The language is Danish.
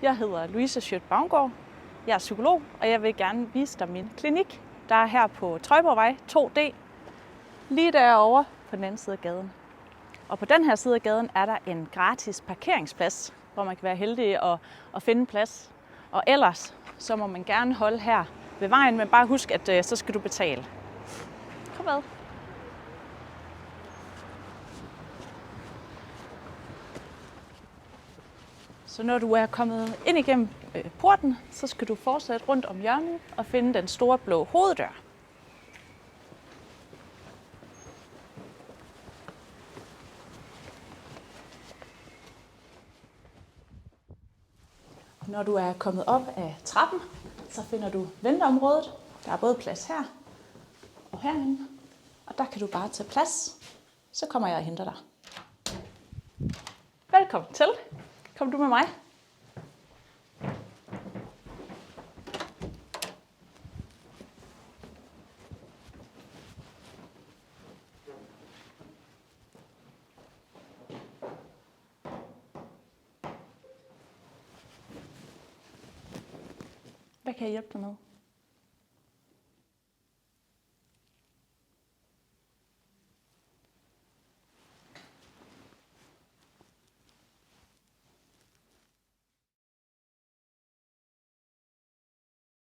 Jeg hedder Louise Schødt-Bavngård. Jeg er psykolog, og jeg vil gerne vise dig min klinik, der er her på Trøjborgvej 2D, lige derovre på den anden side af gaden. Og på den her side af gaden er der en gratis parkeringsplads, hvor man kan være heldig at finde plads. Og ellers så må man gerne holde her ved vejen, men bare husk, at så skal du betale. Kom med. Så når du er kommet ind igennem porten, så skal du fortsætte rundt om hjørnet og finde den store blå hoveddør. Når du er kommet op af trappen, så finder du venteområdet. Der er både plads her og herinde, og der kan du bare tage plads. Så kommer jeg og henter dig. Velkommen til. Kom du med mig? Hvad kan jeg hjælpe dig med?